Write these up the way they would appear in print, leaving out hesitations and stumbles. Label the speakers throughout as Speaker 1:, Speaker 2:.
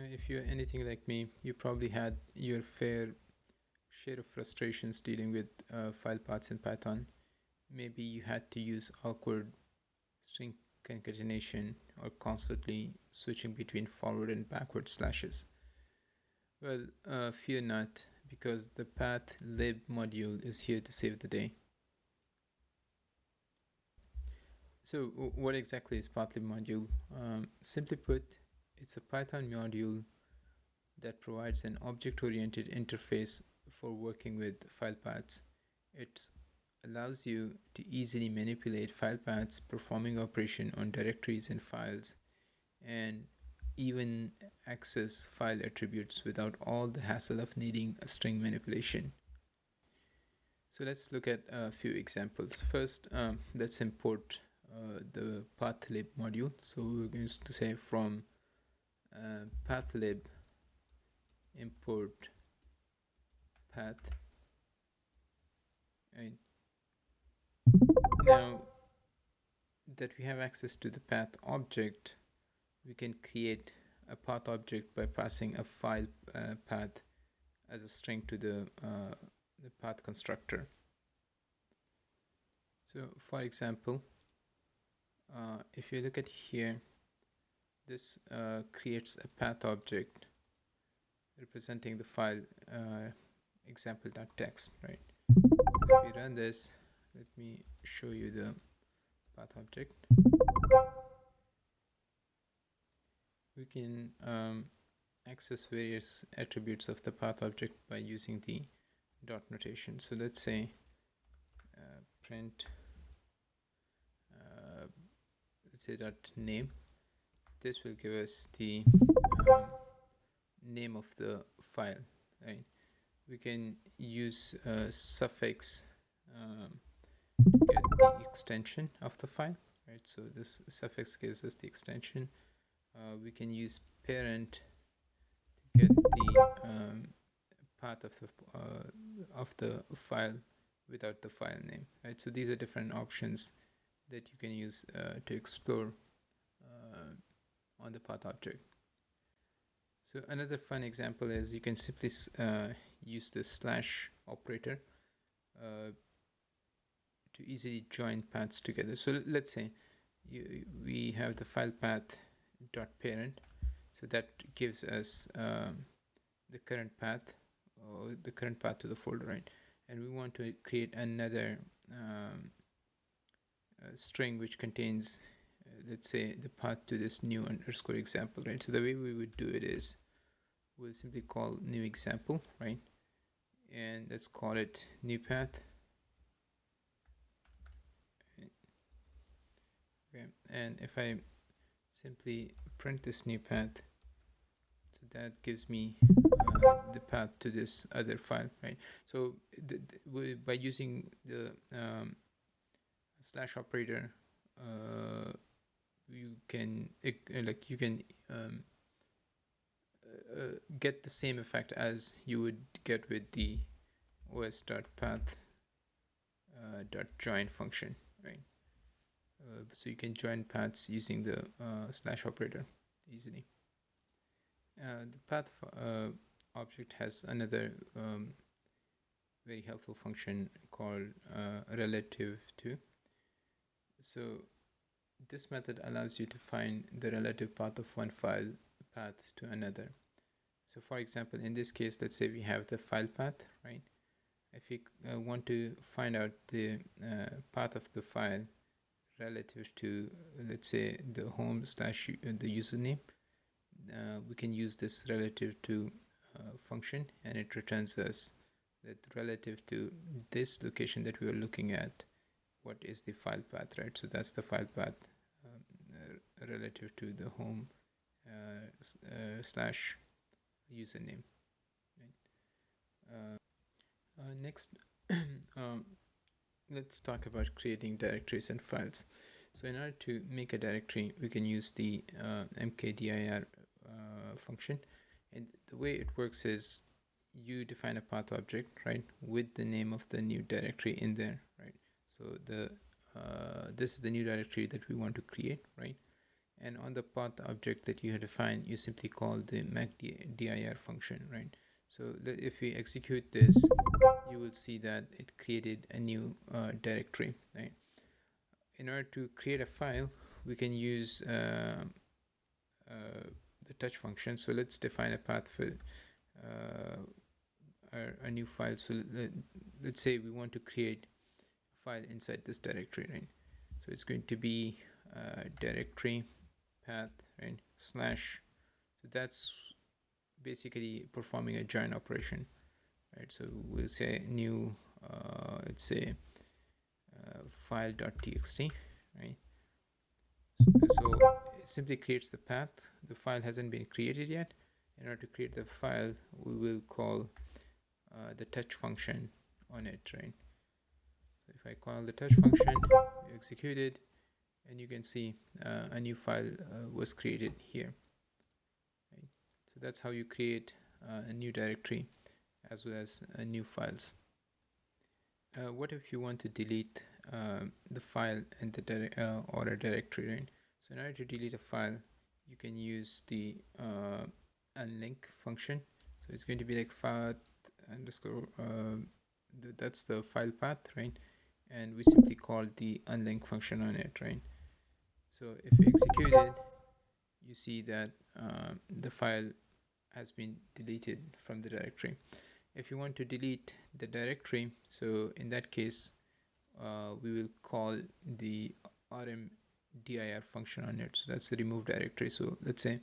Speaker 1: If you're anything like me, you probably had your fair share of frustrations dealing with file paths in Python. Maybe you had to use awkward string concatenation or constantly switching between forward and backward slashes. Well, fear not, because the pathlib module is here to save the day. So, what exactly is pathlib module? Simply put, it's a Python module that provides an object-oriented interface for working with file paths. It allows you to easily manipulate file paths, performing operation on directories and files, and even access file attributes without all the hassle of needing a string manipulation. So let's look at a few examples. First, let's import the pathlib module. So we're going to say from pathlib import path. And now that we have access to the path object, we can create a path object by passing a file path as a string to the path constructor. So for example, if you look at here, this creates a path object representing the file example.txt, right? So if we run this, let me show you the path object. We can access various attributes of the path object by using the dot notation. So let's say print let's say dot name. This will give us the name of the file, right? We can use a suffix to get the extension of the file, right? So this suffix gives us the extension. We can use parent to get the path of the file without the file name, right? So these are different options that you can use to explore on the path object. So another fun example is you can simply use the slash operator to easily join paths together. So let's say we have the file path dot parent, so that gives us the current path or the current path to the folder, right? And we want to create another string which contains let's say the path to this new underscore example, right? So the way we would do it is we'll simply call new example, right? And let's call it new path. Okay, and if I simply print this new path, so that gives me the path to this other file, right? So by using the slash operator, you can like you can get the same effect as you would get with the os.path dot join function, right? So you can join paths using the slash operator easily. The path object has another very helpful function called relative to. So this method allows you to find the relative path of one file path to another. So for example, in this case, let's say we have the file path, right? If we want to find out the path of the file relative to, let's say, the home slash the username, we can use this relative to function, and it returns us that relative to this location that we are looking at, what is the file path, right? So that's the file path relative to the home slash username, right? Next, let's talk about creating directories and files. So in order to make a directory, we can use the mkdir function, and the way it works is you define a path object, right, with the name of the new directory in there, right? So the this is the new directory that we want to create, right? And on the path object that you had defined, you simply call the dir function, right? So if we execute this, you will see that it created a new directory, right? In order to create a file, we can use the touch function. So let's define a path for a new file. So let's say we want to create a file inside this directory, right? So it's going to be directory path, right, slash. So that's basically performing a join operation, right? So we'll say new, let's say file.txt, right? So it simply creates the path. The file hasn't been created yet. In order to create the file, we will call the touch function on it, right? So if I call the touch function, we execute it, and you can see a new file was created here, right? So that's how you create a new directory as well as new files. What if you want to delete the file and the or a directory, right? So in order to delete a file, you can use the unlink function. So it's going to be like path underscore, that's the file path, right? And we simply call the unlink function on it, right? So if we execute it, you see that the file has been deleted from the directory. If you want to delete the directory, so in that case, we will call the rmdir function on it. So that's the remove directory. So let's say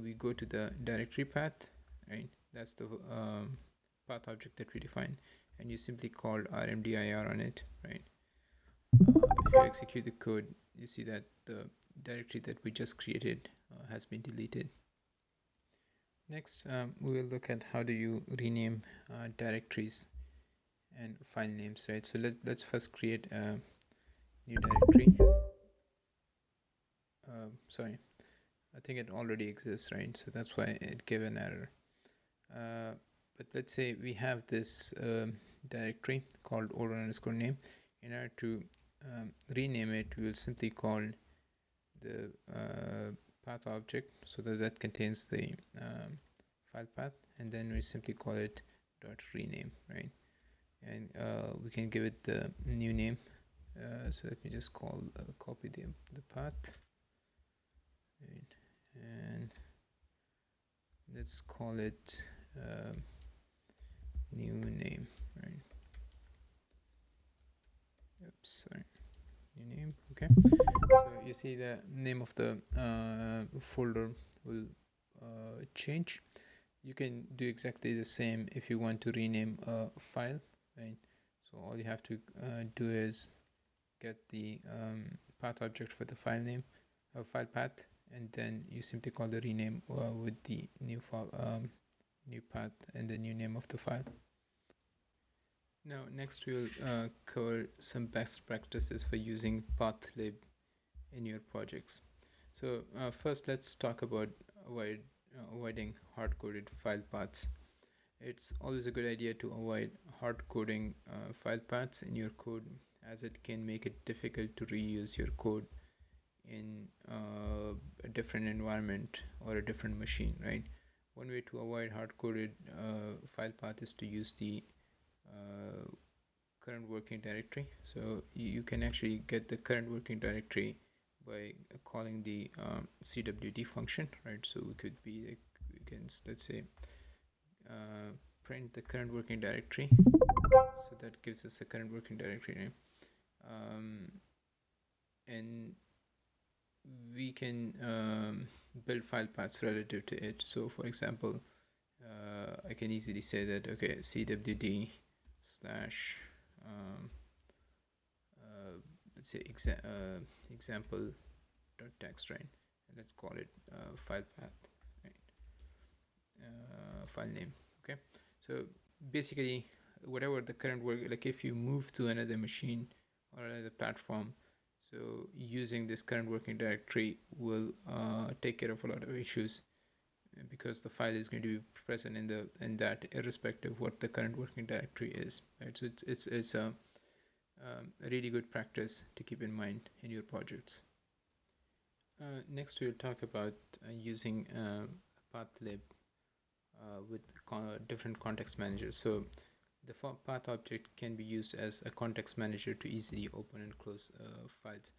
Speaker 1: we go to the directory path, right? That's the path object that we define, and you simply call rmdir on it, right? If you execute the code, you see that the directory that we just created has been deleted. Next, we will look at how do you rename directories and file names, right? So let's first create a new directory. Sorry, I think it already exists, right? So that's why it gave an error. But let's say we have this directory called order_name. In order to rename it, we will simply call the path object so that contains the file path, and then we simply call it dot rename, right? And we can give it the new name. So let me just copy the path, right? And let's call it new name, right? Oops, sorry, new name. Okay, so you see the name of the folder will change. You can do exactly the same if you want to rename a file, right? So all you have to do is get the path object for the file name, file path, and then you simply call the rename with the new file, new path, and the new name of the file. Now, next we'll cover some best practices for using pathlib in your projects. So first, let's talk about avoiding hard-coded file paths. It's always a good idea to avoid hard coding file paths in your code, as it can make it difficult to reuse your code in a different environment or a different machine, right? One way to avoid hard coded file path is to use the current working directory. So you can actually get the current working directory by calling the cwd function, right? So we could be like, we can, let's say, print the current working directory. So that gives us the current working directory name. And we can build file paths relative to it. So for example, I can easily say that, okay, cwd slash let's say example.txt, right? And let's call it file path, right? File name. Okay, so basically whatever the current work, like if you move to another machine or another platform, so using this current working directory will take care of a lot of issues, because the file is going to be present in that irrespective of what the current working directory is, right? So it's a really good practice to keep in mind in your projects. Next, we'll talk about using pathlib with different context managers. So the path object can be used as a context manager to easily open and close files.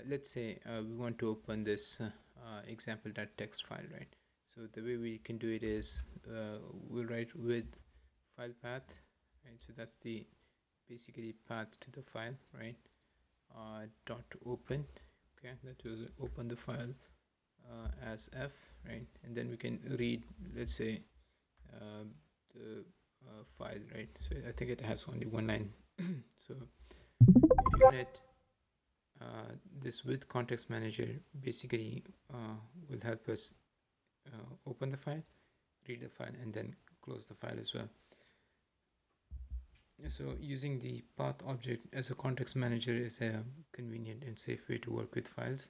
Speaker 1: Let's say we want to open this example.txt file, right? So the way we can do it is we'll write with file path, right? So that's the basically path to the file, right? Dot open, okay, that will open the file as f, right? And then we can read, let's say, uh, the file, right? So I think it has only one line. So if you run it, this with context manager basically will help us open the file, read the file, and then close the file as well. So using the path object as a context manager is a convenient and safe way to work with files,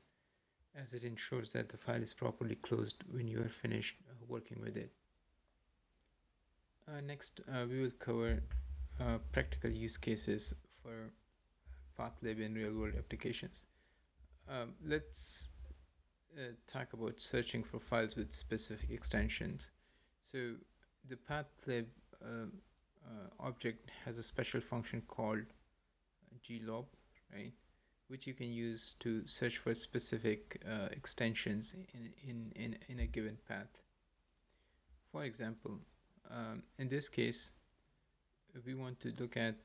Speaker 1: as it ensures that the file is properly closed when you are finished working with it. Next, we will cover practical use cases for pathlib in real-world applications. Let's talk about searching for files with specific extensions. So the pathlib object has a special function called glob, right, which you can use to search for specific extensions in a given path. For example, in this case, we want to look at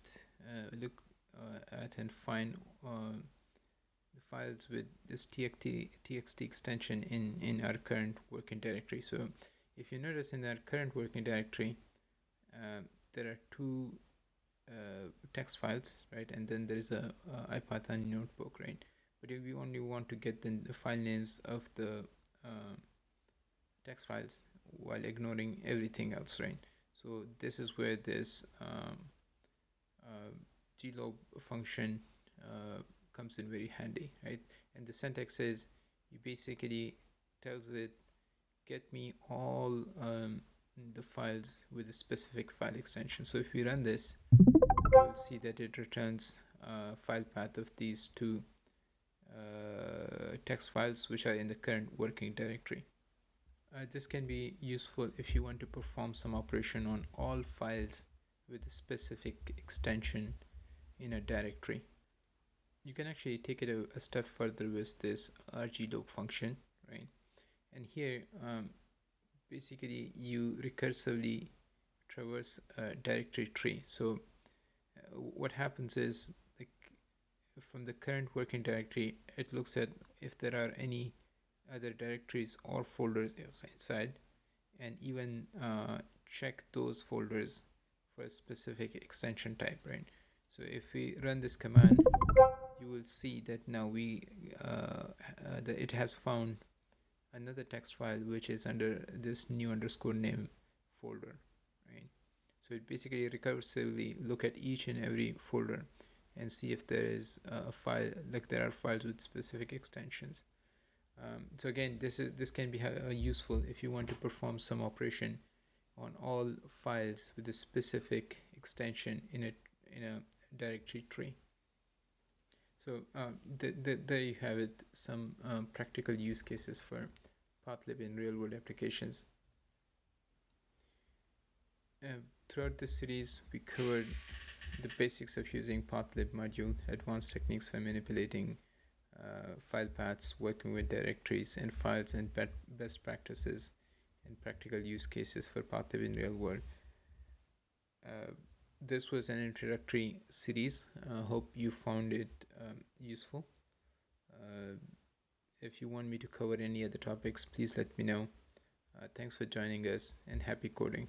Speaker 1: and find the files with this txt extension in our current working directory. So if you notice in our current working directory, there are two text files, right? And then there is a ipython notebook, right? But if we only want to get the file names of the text files while ignoring everything else, right? So this is where this glob function comes in very handy, right? And the syntax is you basically tells it get me all the files with a specific file extension. So if we run this, you'll see that it returns file path of these two text files which are in the current working directory. This can be useful if you want to perform some operation on all files with a specific extension in a directory. You can actually take it a step further with this rglob function, right? And here basically you recursively traverse a directory tree. So what happens is, like, from the current working directory, it looks at if there are any other directories or folders inside, and even check those folders for a specific extension type, right? So if we run this command, you will see that now that it has found another text file which is under this new underscore name folder, right? So it basically recursively look at each and every folder and see if there is a file, like there are files with specific extensions. So again, this can be useful if you want to perform some operation on all files with a specific extension in a directory tree. So there you have it, some practical use cases for pathlib in real-world applications. Throughout this series, we covered the basics of using pathlib module, advanced techniques for manipulating file paths, working with directories and files, and best practices and practical use cases for pathlib in real world. This was an introductory series. Hope you found it useful. If you want me to cover any other topics, please let me know. Thanks for joining us, and happy coding.